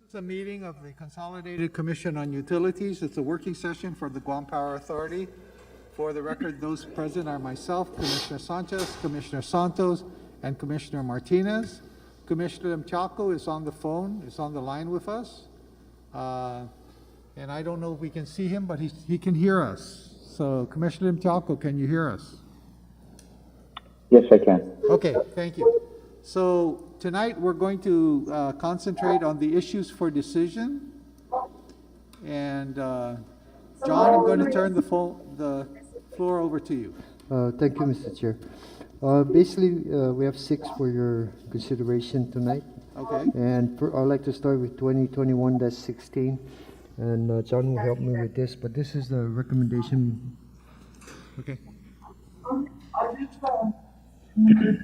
It's a meeting of the Consolidated Commission on Utilities. It's a working session for the Guam Power Authority. For the record, those present are myself, Commissioner Sanchez, Commissioner Santos, and Commissioner Martinez. Commissioner Mchako is on the phone, is on the line with us. And I don't know if we can see him, but he can hear us. So Commissioner Mchako, can you hear us? Yes, I can. Okay, thank you. So tonight we're going to concentrate on the issues for decision. And John, I'm going to turn the floor over to you. Thank you, Mr. Chair. Basically, we have 6 for your consideration tonight. Okay. And I'd like to start with 2021-16. And John will help me with this, but this is the recommendation. Okay.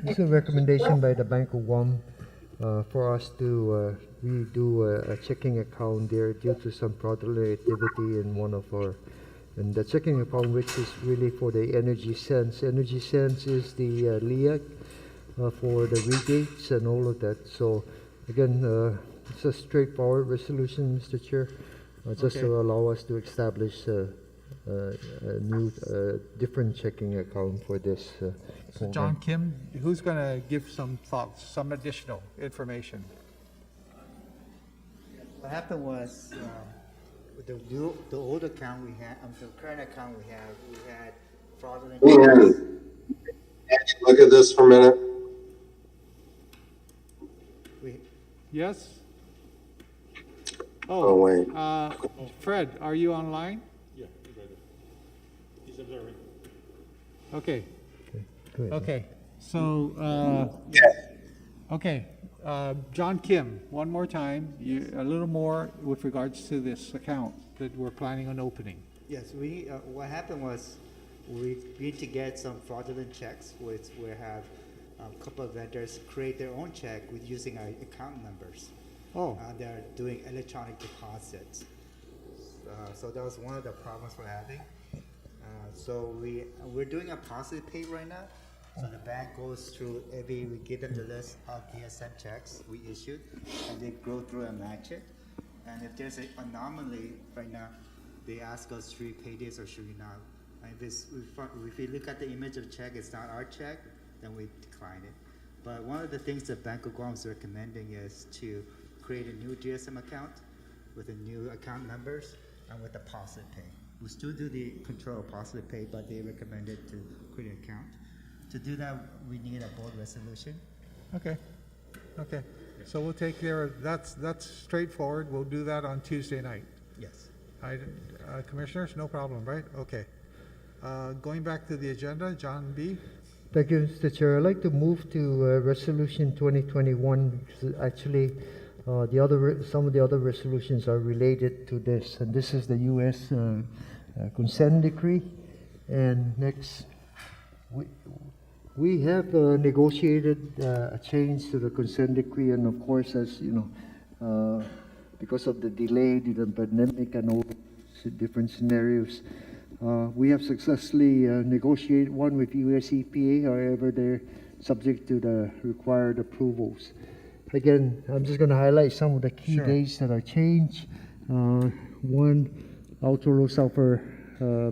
This is a recommendation by the Bank of Guam for us to redo a checking account there due to some fraudulent activity in one of our, and the checking account which is really for the Energy Sense. Energy Sense is the LEAC for the rebates and all of that. So again, it's a straightforward resolution, Mr. Chair, just to allow us to establish a new, different checking account for this. So John Kim, who's going to give some thoughts, some additional information? What happened was with the old account we had, the current account we had fraudulent. Look at this for a minute. Yes? Oh, wait. Fred, are you online? Yeah, he's observing. Okay. Good. Okay. So, okay. John Kim, one more time, a little more with regards to this account that we're planning on opening. Yes, what happened was we need to get some fraudulent checks, which we have a couple of vendors create their own check with using our account numbers. Oh. They're doing electronic deposits. So that was one of the problems we're having. So we're doing a positive pay right now. So the bank goes through we give them the list of DSM checks we issued, and they go through and match it. And if there's an anomaly right now, they ask us should we pay this or should we not. And if we look at the image of the check, it's not our check, then we decline it. But one of the things that Bank of Guam is recommending is to create a new GSM account with the new account numbers and with the positive pay. We still do the control of positive pay, but they recommended to create an account. To do that, we need a board resolution. Okay. Okay. So we'll take care of that's straightforward. We'll do that on Tuesday night. Yes. Commissioners, no problem, right? Okay. Going back to the agenda, John B. Thank you, Mr. Chair. I'd like to move to Resolution 2021 because actually some of the other resolutions are related to this, and this is the U.S. Consent Decree. And next, we have negotiated a change to the Consent Decree, and of course, as you know, because of the delay due to the pandemic and all different scenarios, we have successfully negotiated one with US EPA. However, they're subject to the required approvals. Again, I'm just going to highlight some of the key dates that are changed. One, ultra low sulfur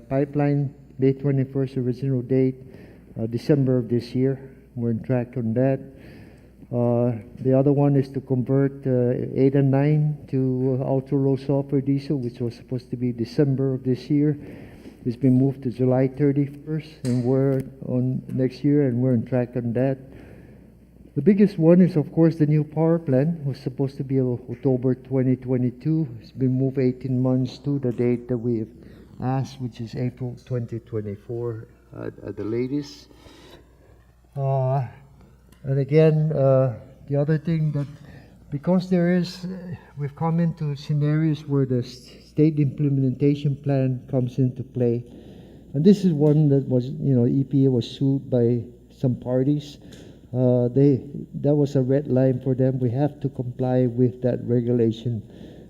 pipeline, May 21st original date, December of this year. We're on track on that. The other one is to convert 8 and 9 to ultra low sulfur diesel, which was supposed to be December of this year. It's been moved to July 31st, and we're on next year, and we're on track on that. The biggest one is, of course, the new power plant. It was supposed to be October 2022. It's been moved 18 months to the date that we have asked, which is April 2024 at the latest. And again, the other thing that, because we've come into scenarios where the state implementation plan comes into play, and this is one that was, EPA was sued by some parties. That was a red line for them. We have to comply with that regulation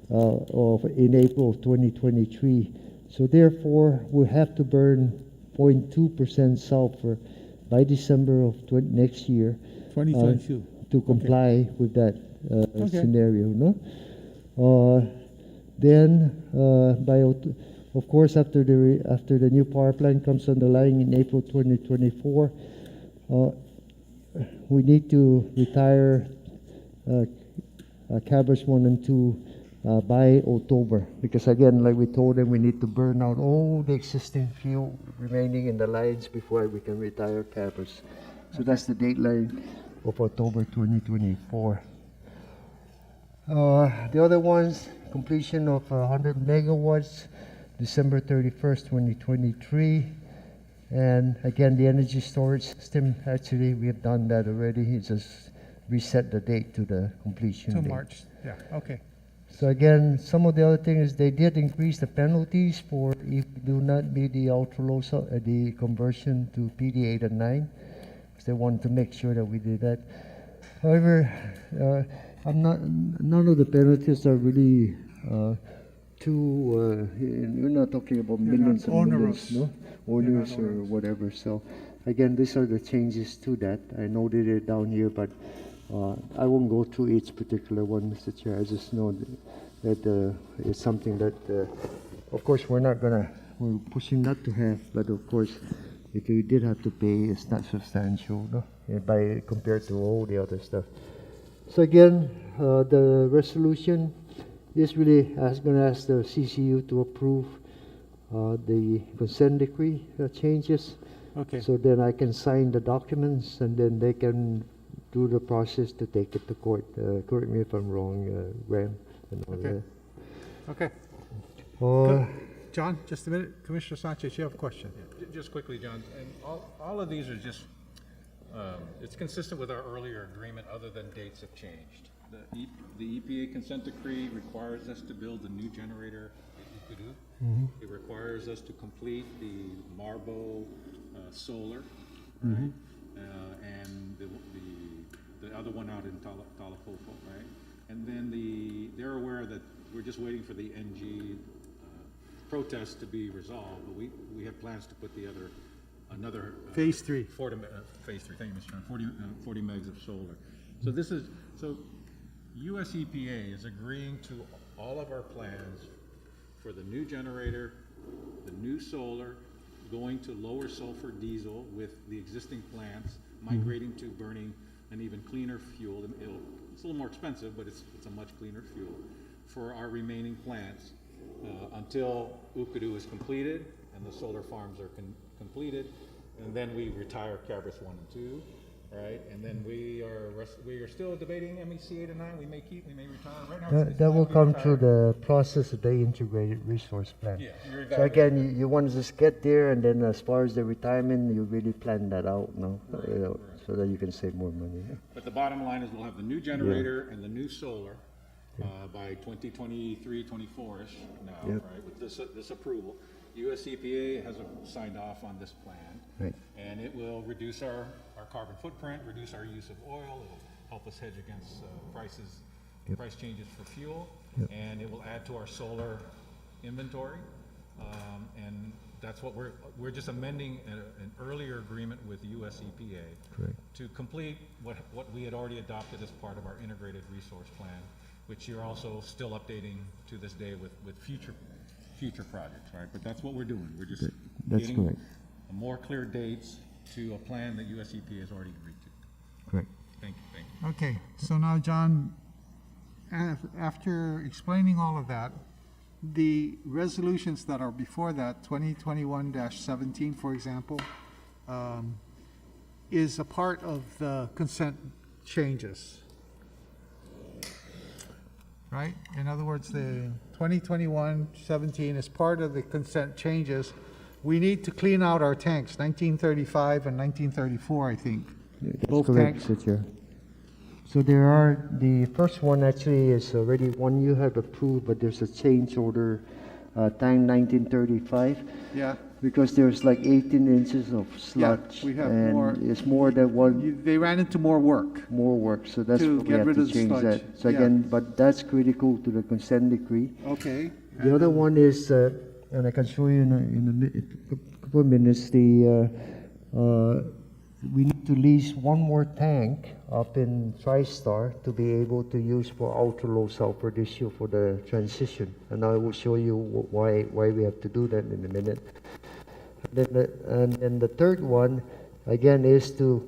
in April of 2023. So therefore, we have to burn 0.2% sulfur by December of next year 2022 to comply with that scenario. No. Then, of course, after the new power plant comes on the line in April 2024, we need to retire Cabras 1 and 2 by October, because again, like we told them, we need to burn out all the existing fuel remaining in the lines before we can retire Cabras. So that's the deadline of October 2024. The other ones, completion of 100 megawatts, December 31st, 2023. And again, the energy storage system, actually, we have done that already. It's just reset the date to the completion To date. March, yeah, okay. So again, some of the other things, they did increase the penalties for if you do not meet the the conversion to PD 8 and 9. Because they wanted to make sure that we did that. However, none of the penalties are really you're not talking about They're millions not and millions, onerous. no? Owners or whatever. So again, these are the changes to that. I noted it down here, but I won't go through each particular one, Mr. Chair. I just know that it's something that, of course, we're pushing not to have, but of course, if you did have to pay, it's not substantial, no? Compared to all the other stuff. So again, the resolution is really going to ask the CCU to approve the consent decree changes. Okay. So then I can sign the documents, and then they can do the process to take it to court. Correct me if I'm wrong, Graham. And all Okay. that. Okay. John, just a minute. Commissioner Sanchez, you have a question? Just quickly, John, and all of these are just, it's consistent with our earlier agreement, other than dates have changed. The EPA consent decree requires us to build a new generator at Ukadu. It requires us to complete the Marbo solar, right? And the other one out in Talopopo, right? And then they're aware that we're just waiting for the NG protest to be resolved, but we have plans to put another Phase 3. Phase 3, thank you, Mr. Chairman, 40 megs of solar. So US EPA is agreeing to all of our plans for the new generator, the new solar, going to lower sulfur diesel with the existing plants, migrating to burning an even cleaner fuel. It's a little more expensive, but it's a much cleaner fuel for our remaining plants until Ukadu is completed and the solar farms are completed, and then we retire Cabras 1 and 2, right? And then we are still debating MEC 8 and 9. We may keep, we may retire. Right now, it's That will not come retired. through the process of the integrated resource plan. Yeah, you're So again, you want to just get there, and then as far as the retirement, you really plan that out, no? So that you can save more money. Yeah. But the bottom line is we'll have the new generator and the new solar by 2023, 24-ish now, Yep. right? With this approval, US EPA has signed off on this plan, Right. and it will reduce our carbon footprint, reduce our use of oil. It will help us hedge against price changes for fuel, and it will add to our solar inventory. And that's what we're just amending an earlier agreement with US EPA Correct. to complete what we had already adopted as part of our integrated resource plan, which you're also still updating to this day with future projects, right? But that's what we're doing. We're just That's getting correct. more clear dates to a plan that US EPA has already agreed to. Correct. Thank you. Okay, so now, John, after explaining all of that, the resolutions that are before that, 2021-17, for example, is a part of the consent changes, right? In other words, the 2021-17 is part of the consent changes. We need to clean out our tanks, 1935 and 1934, I think. That's Both correct, tanks. Mr. Chair. So the first one actually is already one you have approved, but there's a change order, tank 1935, Yeah, because there's like 18 inches of sludge. we have and more- it's more than one, they ran into more work. more work, so that's To what we get have rid to of the change sludge. that. So Yeah. again, but that's critical to the consent decree. Okay. The other one is, and I can show you in a couple of minutes, we need to lease one more tank up in TriStar to be able to use for ultra-low sulfur diesel for the transition. And I will show you why we have to do that in a minute. And the third one, again, is to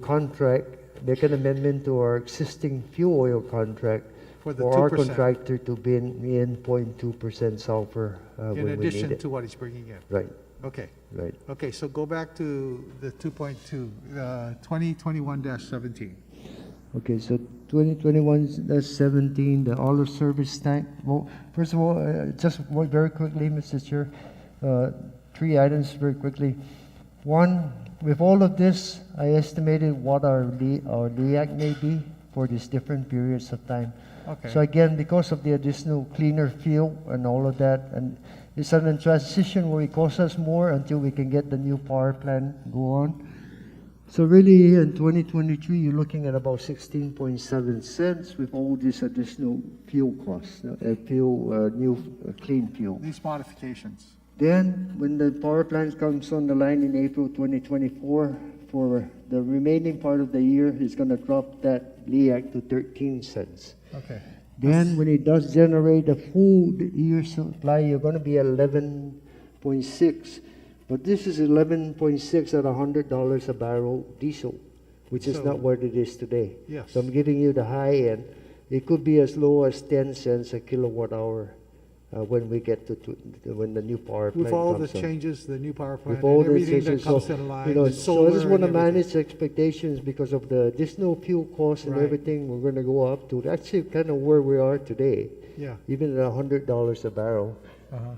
make an amendment to our existing fuel oil contract For the for our 2%. contractor to bring in 0.2% sulfur In when we need addition it. to what he's bringing in. Right, Okay. right. Okay, so go back to the 2.2, 2021-17. Okay, so 2021-17, the all of service tank. Well, first of all, just very quickly, Mr. Chair, 3 items very quickly. One, with all of this, I estimated what our LEAC may be for these different periods of time. Okay. So again, because of the additional cleaner fuel and all of that, and it's on a transition where it costs us more until we can get the new power plant go on. So really, in 2023, you're looking at about 16.7 cents with all these additional fuel costs, new clean fuel. These modifications. Then, when the power plant comes on the line in April 2024, for the remaining part of the year, it's going to drop that LEAC to 13 cents. Okay. Then, when it does generate a full year supply, you're going to be at 11.6. But this is 11.6 at $100 a barrel diesel, which is So- not what it is today. Yes. So I'm giving you the high end. It could be as low as 10 cents a kilowatt hour when we get to when the new power plant With all the comes on. changes, the new power plant, With all and the everything that changes, comes so, in line, you know, the so I solar just want to and everything. manage expectations because of the additional fuel costs and Right. everything. We're going to go up to actually kind of where we are today, Yeah. even at $100 a barrel. Uh-huh.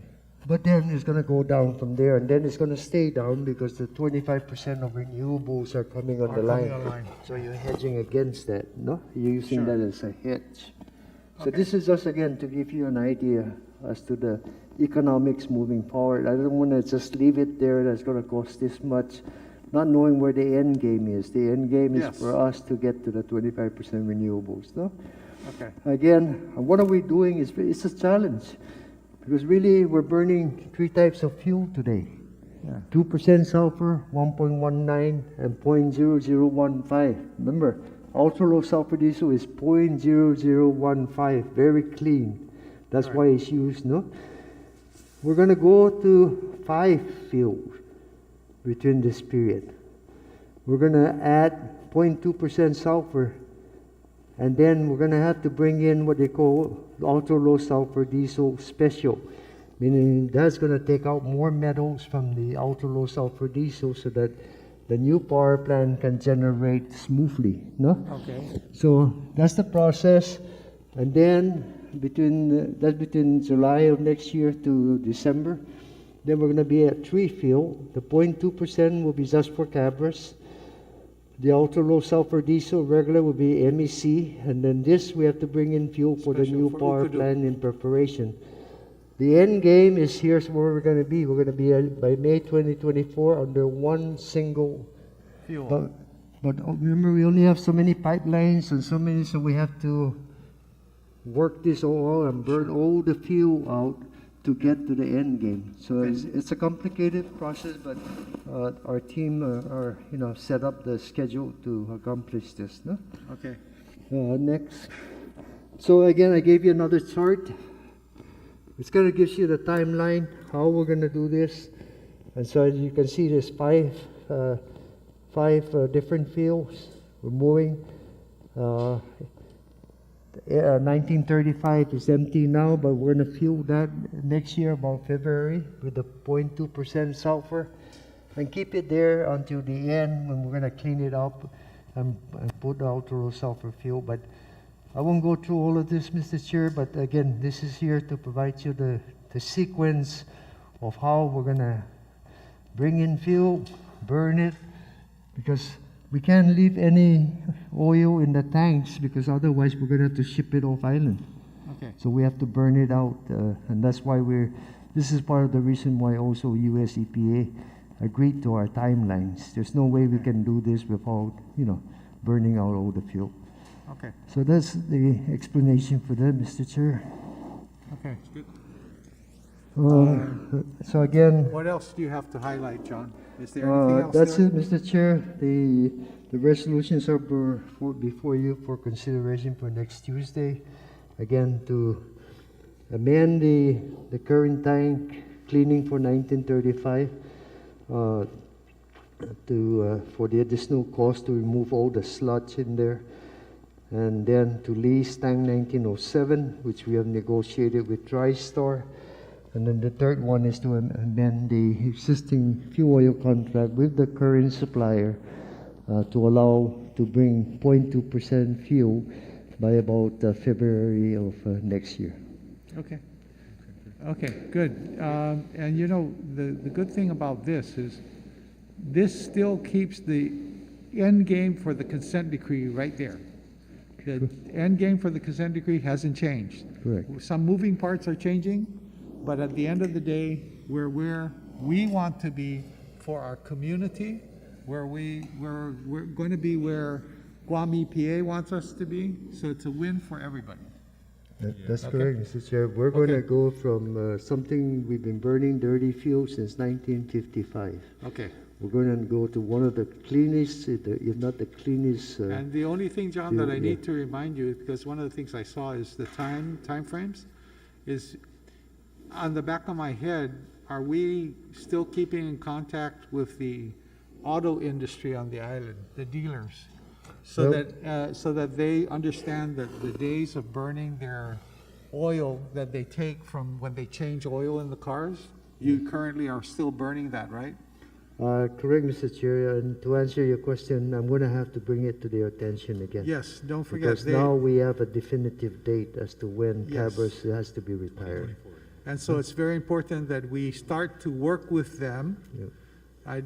But then it's going to go down from there, and then it's going to stay down because the 25% of renewables are coming on Are the coming line. online. So you're hedging against that, no? You're using Sure. that as a hedge. So Okay. this is just again to give you an idea as to the economics moving forward. I don't want to just leave it there. That's going to cost this much, not knowing where the end game is. The end game is Yes. for us to get to the 25% renewables, no? Okay. Again, what are we doing? It's a challenge because really we're burning 3 types of fuel today. Yeah. 2% sulfur, 1.19, and 0.0015. Remember, ultra low sulfur diesel is 0.0015, very clean. That's Right. why it's used, no? We're going to go to 5 fuels between this period. We're going to add 0.2% sulfur, and then we're going to have to bring in what they call ultra low sulfur diesel special, meaning that's going to take out more metals from the ultra low sulfur diesel so that the new power plant can generate smoothly, no? Okay. So that's the process, and then between July of next year to December, then we're going to be at 3 fuel. The 0.2% will be just for Cabras. The ultra low sulfur diesel regular will be MEC, and then this we have to bring in fuel for the Special new for power Ukudu. plant in preparation. The end game is here's where we're going to be. We're going to be by May 2024 under one single. Fuel. But remember, we only have so many pipelines and so many, so we have to work this all and burn all the fuel out to get to the end game. So it's a complicated process, but our team are set up the schedule to accomplish this. No? Okay. Next. So again, I gave you another chart. It's going to give you the timeline, how we're going to do this. And so as you can see, there's five different fields we're moving. 1935 is empty now, but we're going to fuel that next year, about February, with the 0.2% sulfur, and keep it there until the end when we're going to clean it up and put the ultra low sulfur fuel. But I won't go through all of this, Mr. Chair, but again, this is here to provide you the sequence of how we're going to bring in fuel, burn it, because we can't leave any oil in the tanks because otherwise we're going to have to ship it off island. Okay. So we have to burn it out, and that's why this is part of the reason why also US EPA agreed to our timelines. There's no way we can do this without, burning out all the fuel. Okay. So that's the explanation for that, Mr. Chair. Okay. So again, What else do you have to highlight, John? Is there anything else? That's there? it, Mr. Chair. The resolutions are before you for consideration for next Tuesday. Again, to amend the current tank cleaning for 1935 for the additional cost to remove all the sludge in there. And then to lease tank 1907, which we have negotiated with TriStar. And then the third one is to amend the existing fuel oil contract with the current supplier to allow to bring 0.2% fuel by about February of next year. Okay. Okay, good. And you know, the good thing about this is this still keeps the end game for the consent decree right there. The end game for the consent decree hasn't changed. Correct. Some moving parts are changing, but at the end of the day, we're where we want to be for our community, we're going to be where Guam EPA wants us to be, so it's a win for everybody. That's Okay. correct, Mr. Chair. We're going to Okay. go from something we've been burning dirty fuel since 1955. Okay. We're going to go to one of the cleanest, if not the cleanest. And the only thing, John, that I Yeah. need to remind you, because one of the things I saw is the time frames, is on the back of my head, are we still keeping in contact with the auto industry on the island, the dealers? So that they understand that the days of burning their oil that they take from when they change oil in the cars, you currently are still burning that, right? Correct, Mr. Chair. And to answer your question, I'm going to have to bring it to their attention again. Yes, don't forget. Because now we have a definitive date as to when Yes. Cabras has to be retired. And so it's very important that we start to work with them. Yep.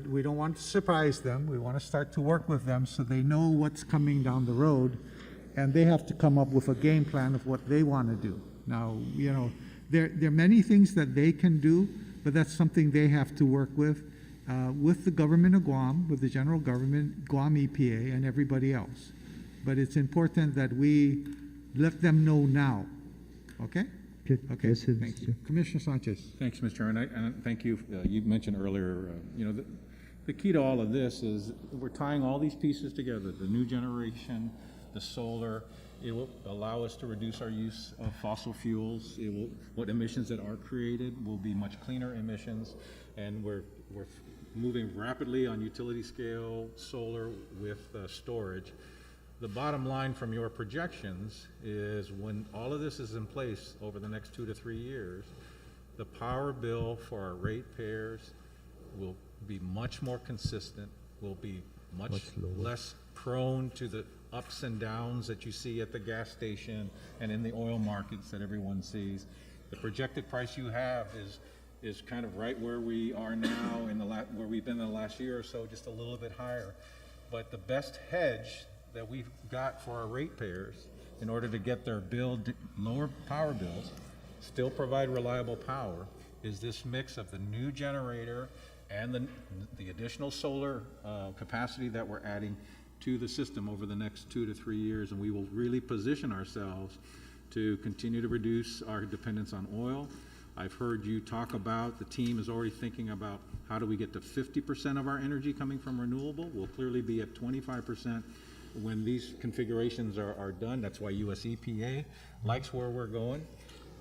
We don't want to surprise them. We want to start to work with them so they know what's coming down the road, and they have to come up with a game plan of what they want to do. Now, you know, there are many things that they can do, but that's something they have to work with the government of Guam, with the general government, Guam EPA, and everybody else. But it's important that we let them know now. Okay? Good. Okay, That's it, thank Mr. you. Chair. Commissioner Sanchez. Thanks, Mr. Chairman, and thank you. You mentioned earlier, you know, the key to all of this is we're tying all these pieces together, the new generation, the solar. It will allow us to reduce our use of fossil fuels. What emissions that are created will be much cleaner emissions, and we're moving rapidly on utility scale solar with storage. The bottom line from your projections is when all of this is in place over the next 2 to 3 years, the power bill for our ratepayers will be much more consistent, will be much less prone to the ups and downs that you see at the gas station and in the oil markets that everyone sees. The projected price you have is kind of right where we are now where we've been in the last year or so, just a little bit higher. But the best hedge that we've got for our ratepayers in order to get their lower power bills, still provide reliable power, is this mix of the new generator and the additional solar capacity that we're adding to the system over the next 2 to 3 years. And we will really position ourselves to continue to reduce our dependence on oil. I've heard you talk about, the team is already thinking about how do we get to 50% of our energy coming from renewable. We'll clearly be at 25% when these configurations are done. That's why US EPA likes where we're going.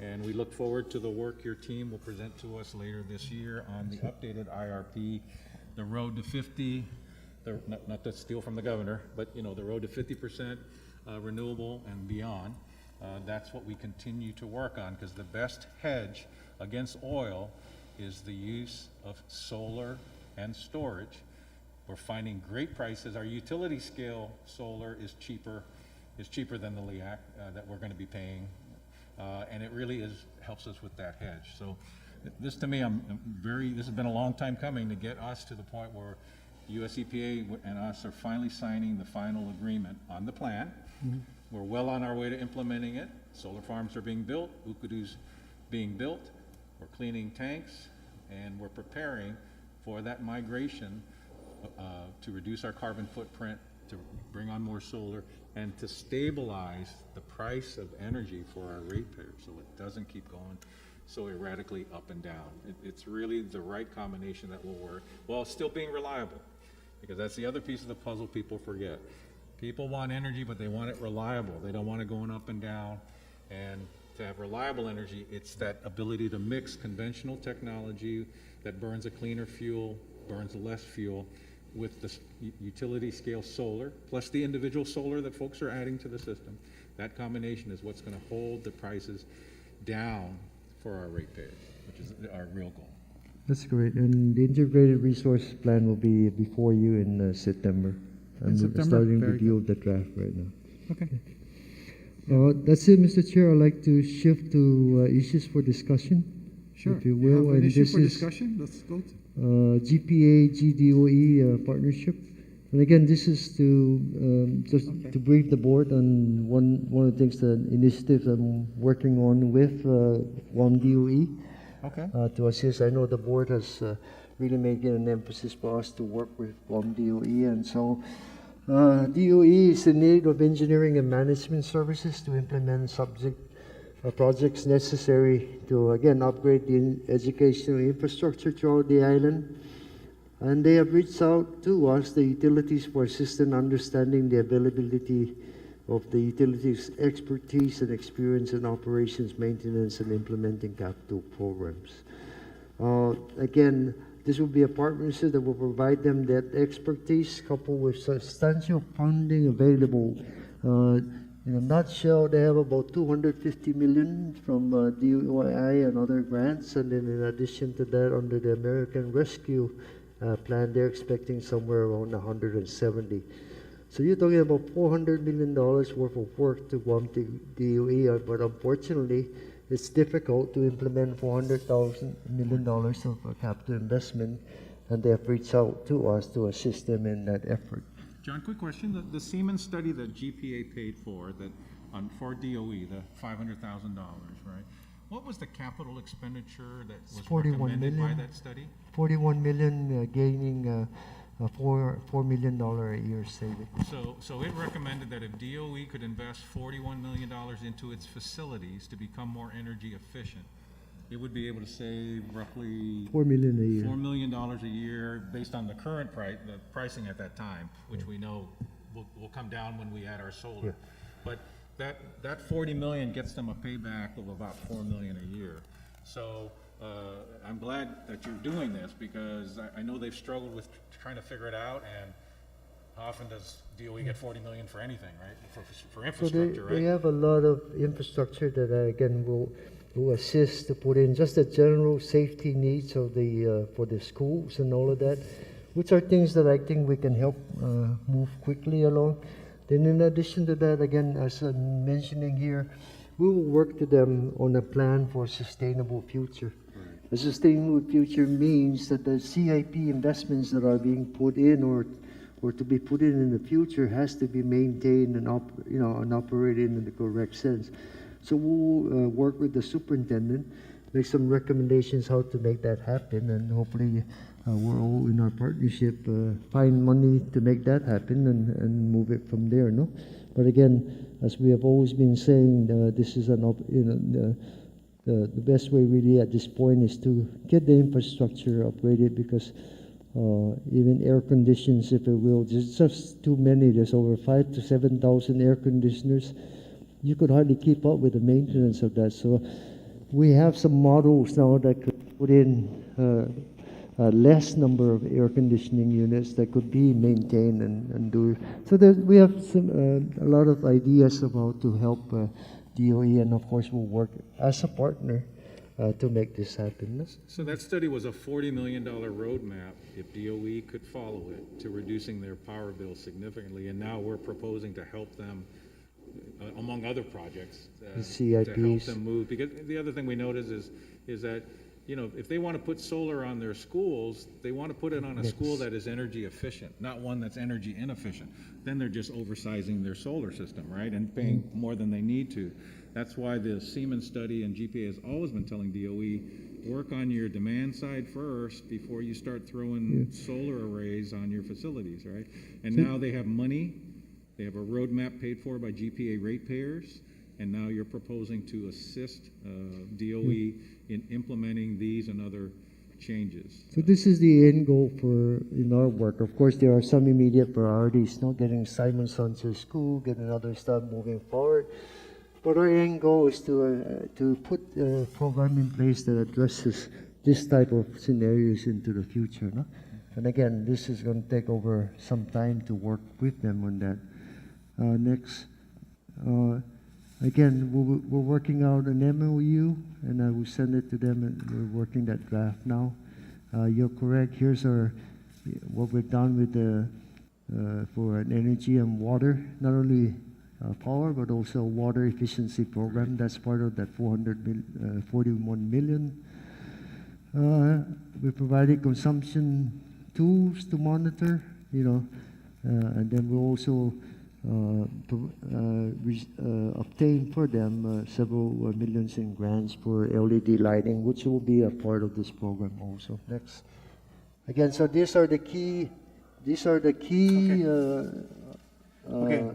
And we look forward to the work your team will present to us later this year on the updated IRP, the road to 50, not to steal from the governor, but you know, the road to 50% renewable and beyond. That's what we continue to work on, because the best hedge against oil is the use of solar and storage. We're finding great prices. Our utility scale solar is cheaper than the LEAC that we're going to be paying, and it really helps us with that hedge. So this, to me, this has been a long time coming to get us to the point where US EPA and us are finally signing the final agreement on the plan. Mm-hmm. We're well on our way to implementing it. Solar farms are being built, Ukudu's being built, we're cleaning tanks, and we're preparing for that migration to reduce our carbon footprint, to bring on more solar, and to stabilize the price of energy for our ratepayers so it doesn't keep going so erratically up and down. It's really the right combination that will work, while still being reliable. Because that's the other piece of the puzzle people forget. People want energy, but they want it reliable. They don't want it going up and down. And to have reliable energy, it's that ability to mix conventional technology that burns a cleaner fuel, burns less fuel, with the utility scale solar, plus the individual solar that folks are adding to the system. That combination is what's going to hold the prices down for our ratepayers, which is our real goal. That's great. And the integrated resource plan will be before you in September. I'm September? starting to Very deal with the draft right now. Okay. That's it, Mr. Chair. I'd like to shift to issues for discussion, Sure. if you You have will. an And issue this for is discussion? Let's go to. GPA GDOE partnership. And again, this is to just Okay. to brief the board on one of the things, the initiatives I'm working on with Guam DOE. Okay. To assist. I know the board has really made it an emphasis for us to work with Guam DOE, and so DOE is in need of engineering and management services to implement projects necessary to again upgrade the educational infrastructure throughout the island. And they have reached out to us, the utilities, for assistance understanding the availability of the utilities' expertise and experience in operations, maintenance, and implementing capital programs. Again, this will be a partnership that will provide them that expertise coupled with substantial funding available. In a nutshell, they have about 250 million from DOI and other grants, and then in addition to that, under the American Rescue Plan, they're expecting somewhere around 170. So you're talking about $400 million worth of work to Guam DOE, but unfortunately, it's difficult to implement $400 million of capital investment, and they have reached out to us to assist them in that effort. John, quick question. The Siemens study that GPA paid for, for DOE, the $500,000, right? What was the capital expenditure that was 41 recommended by million. that study? 41 million, gaining $4 million a year saving. So it recommended that if DOE could invest $41 million into its facilities to become more energy efficient, it would be able to save roughly $4 million a year. $4 million a year based on the current the pricing at that time, which we know will come down when we add our solar. Yeah. But that 40 million gets them a payback of about 4 million a year. So I'm glad that you're doing this, because I know they've struggled with trying to figure it out. And how often does DOE get 40 million for anything, right? For So infrastructure, they right? have a lot of infrastructure that again will assist to put in just the general safety needs of the for the schools and all of that, which are things that I think we can help move quickly along. Then in addition to that, again, as I'm mentioning here, we will work to them on a plan for a sustainable future. A sustainable future means that the CIP investments that are being put in or to be put in the future has to be maintained and operated in the correct sense. So we'll work with the superintendent, make some recommendations how to make that happen, and hopefully we're all in our partnership find money to make that happen and move it from there. No, but again, as we have always been saying, this is the best way really at this point is to get the infrastructure upgraded, because even air conditions, if it will, there's just too many. There's over 5,000 to 7,000 air conditioners. You could hardly keep up with the maintenance of that. So we have some models now that could put in a less number of air conditioning units that could be maintained and do. So we have a lot of ideas about to help DOE, and of course we'll work as a partner to make this happen. So that study was a $40 million roadmap, if DOE could follow it, to reducing their power bill significantly. And now we're proposing to help them, among other projects, to help CIPs. them move. Because the other thing we notice is that, if they want to put solar on their schools, they want to put it on a school that is energy efficient, not one that's energy inefficient. Then they're just oversizing their solar system, right, and paying more than they need to. That's why the Siemens study and GPA has always been telling DOE, work on your demand side first before you start throwing solar arrays on your facilities, right? And now they have money. They have a roadmap paid for by GPA ratepayers, and now you're proposing to assist DOE in implementing these and other changes. So this is the end goal for in our work. Of course, there are some immediate priorities, getting Simon-Son to school, getting other stuff moving forward. But our end goal is to put a program in place that addresses this type of scenarios into the future. No? And again, this is going to take over some time to work with them on that. Next, again, we're working out an MOU, and I will send it to them, and we're working that draft now. You're correct. Here's what we've done with for an energy and water, not only power, but also water efficiency program. That's part of that 41 million. We provided consumption tools to monitor, and then we also obtain for them several millions in grants for LED lighting, which will be a part of this program also. Next. Again, so these are the key. Okay.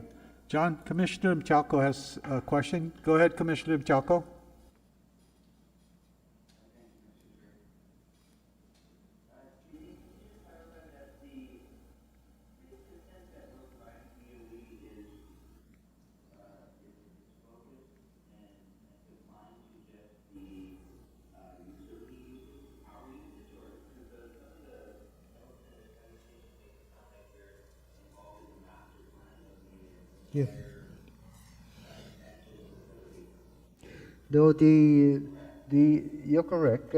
John, Commissioner Mchalko has a question. Go ahead, Commissioner Mchalko. Yeah. No, you're correct.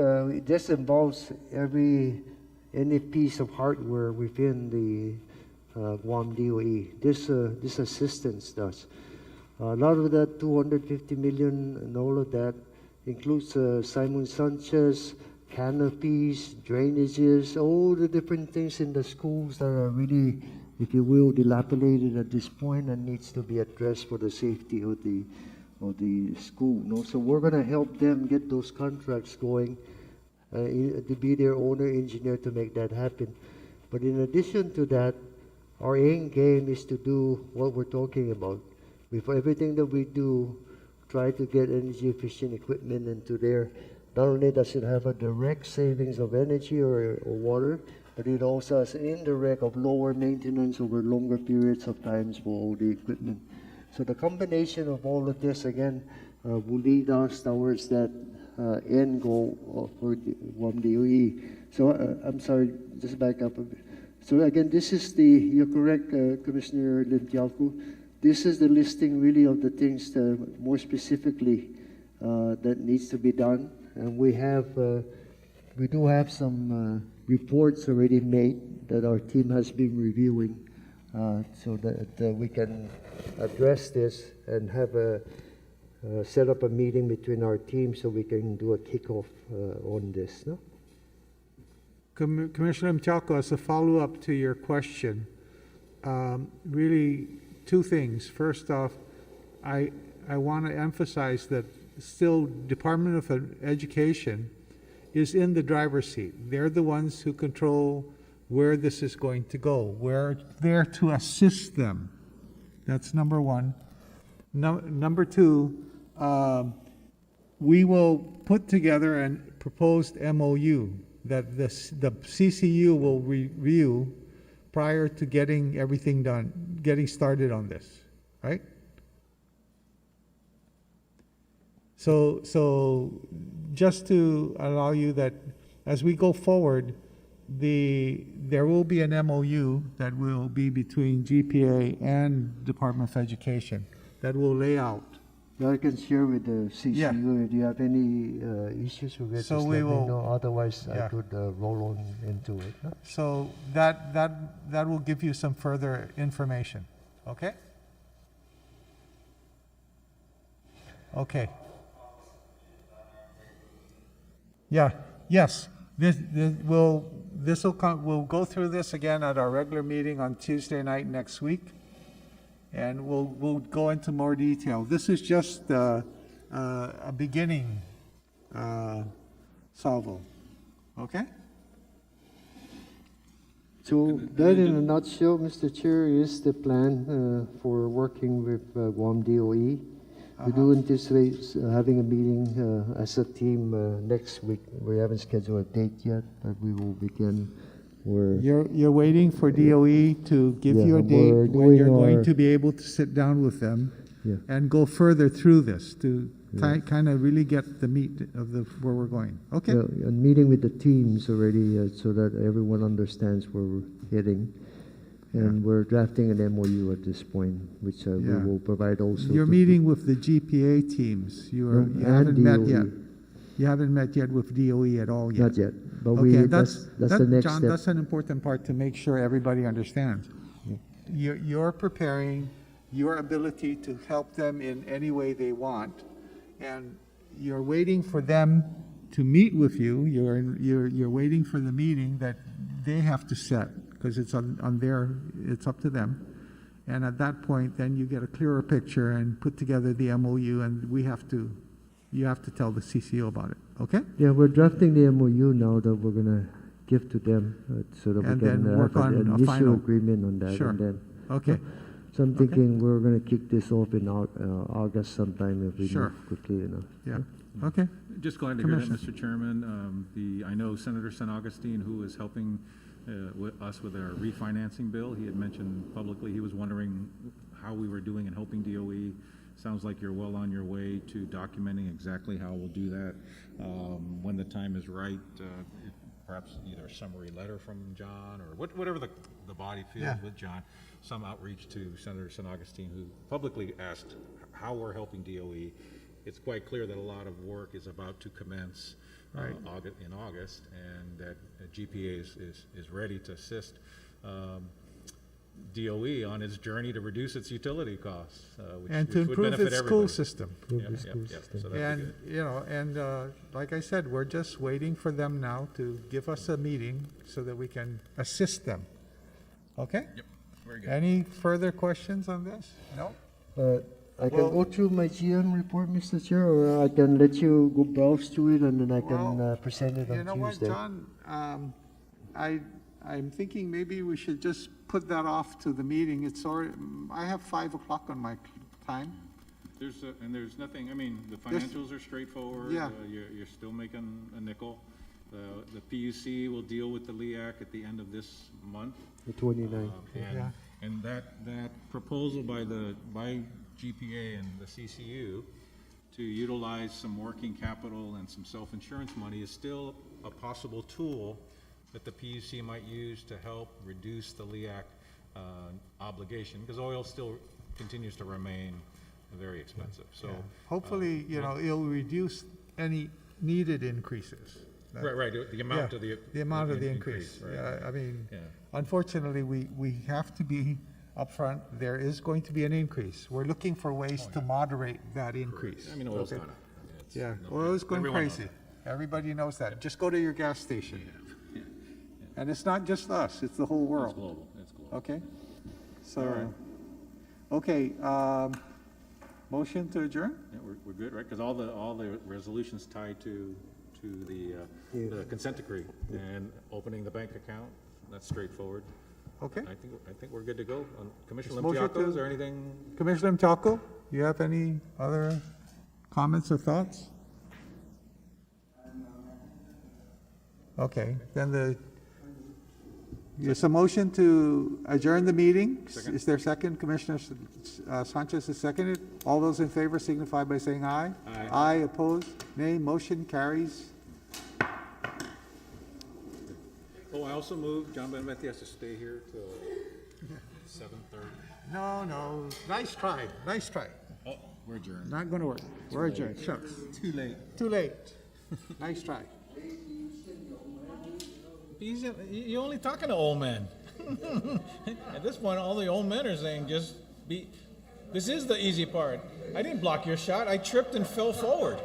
This involves any piece of hardware within the Guam DOE. This assistance does. A lot of that 250 million and all of that includes Simon Sanchez, canopies, drainages, all the different things in the schools that are really, if you will, dilapidated at this point and needs to be addressed for the safety of the school. So we're going to help them get those contracts going, to be their owner engineer to make that happen. But in addition to that, our end game is to do what we're talking about. With everything that we do, try to get energy efficient equipment into there. Not only does it have a direct savings of energy or water, but it also has an indirect of lower maintenance over longer periods of times for all the equipment. So the combination of all of this, again, will lead us towards that end goal for the Guam DOE. So I'm sorry, just back up a bit. So again, this is you're correct, Commissioner Limtialco. This is the listing really of the things that more specifically that needs to be done. And we do have some reports already made that our team has been reviewing, so that we can address this and have set up a meeting between our teams so we can do a kickoff on this. No? Commissioner Mchalko, as a follow-up to your question, really two things. First off, I want to emphasize that still Department of Education is in the driver's seat. They're the ones who control where this is going to go. We're there to assist them. That's number one. Number two, we will put together a proposed MOU that the CCU will review prior to getting everything done, getting started on this, right? So just to allow you that as we go forward, there will be an MOU that will be between GPA and Department of Education that will lay out. I can share with the CCU. Yeah. Do you have any issues with it? So Just we let me will- know. Otherwise, Yeah. I could roll on into it. No? So that will give you some further information, okay? Okay. Yeah, yes. We'll go through this again at our regular meeting on Tuesday night next week, and we'll go into more detail. This is just a beginning salvo, okay? So that, in a nutshell, Mr. Chair, is the plan for working with Guam DOE. We do anticipate having a meeting as a team next week. We haven't scheduled a date yet, but we will begin. You're waiting for DOE to give Yeah, you a date we're when doing you're going our- to be able to sit down with them Yeah. and go further through this to kind of really get the meat of where we're going. Okay? Well, and meeting with the teams already so that everyone understands where we're heading. And we're drafting an MOU at this point, which we Yeah. will provide also. You're to- meeting with the GPA teams. You and haven't met DOE. yet. You haven't met yet with DOE at all yet. Not yet, but Okay, that's that- the next John, step. that's an important part to make sure everybody understands. You're preparing your ability to help them in any way they want, and you're waiting for them to meet with you. You're waiting for the meeting that they have to set, because it's it's up to them. And at that point, then you get a clearer picture and put together the MOU, and you have to tell the CCO about it, okay? Yeah, we're drafting the MOU now that we're gonna give to them, so that we And can then work have on an a initial final. agreement on that. Sure. And then, Okay, so I'm thinking we're gonna kick this off in August sometime if we Sure. move quickly enough. yeah, okay. Just glad to hear that, Commissioner. Mr. Chairman. I know Senator San Augustine, who is helping us with our refinancing bill, he had mentioned publicly, he was wondering how we were doing in helping DOE. Sounds like you're well on your way to documenting exactly how we'll do that. When the time is right, perhaps either a summary letter from John or whatever the body feels Yeah. with John, some outreach to Senator San Augustine, who publicly asked how we're helping DOE. It's quite clear that a lot of work is about to commence in August, and that GPA is ready to assist DOE on its journey to reduce its utility costs, And to which would improve benefit its school everybody. system. Yep, yep, yep. So that'd be And, good. like I said, we're just waiting for them now to give us a meeting so that we can assist them. Okay? Yep, very good. Any further questions on this? No? I can Well- go through my GM report, Mr. Chair, or I can let you go browse through it and then I can Well, present it You on know what, Tuesday. John? I'm thinking maybe we should just put that off to the meeting. It's already, I have 5 o'clock on my time. There's nothing, I mean, the There's- financials are straightforward. Yeah. You're still making a nickel. The PUC will deal with the LEAC at the end of this month. The 29th. Yeah. And that proposal by GPA and the CCU to utilize some working capital and some self-insurance money is still a possible tool that the PUC might use to help reduce the LEAC obligation, because oil still continues to remain very expensive, so. Hopefully, it'll reduce any needed increases. Right, the amount of the. The amount of the increase. right. Yeah, I mean, Yeah. unfortunately, we have to be upfront. There is going to be an increase. We're looking for ways to moderate that increase. I mean, oil's Okay? gone up. It's- Yeah, no, oil is going everyone knows crazy. that. Everybody knows that. Just go to your gas station. Yeah. And it's not just us, it's the whole It's world. global, it's global. Okay? So, okay, motion to adjourn? Yeah, we're good, right? Because all the resolutions tied to the consent decree and opening the bank account, that's straightforward. Okay. I think we're good to go. Commissioner Motion Limpiakos, to- or anything? Commissioner Mtalco, you have any other comments or thoughts? Okay, then there's a motion to adjourn the meeting. Second. Is there a second? Commissioner Sanchez is seconded. All those in favor signify by saying aye. Aye. Aye, opposed, nay, motion carries. Oh, I also moved, John Benemetti has to stay here till 7:30. No, nice try, nice try. Oh, we're adjourned. Not gonna work. We're adjourned, shucks. Too late. Too late. Nice try. You're only talking to old men. At this point, all the old men are saying, this is the easy part. I didn't block your shot. I tripped and fell forward.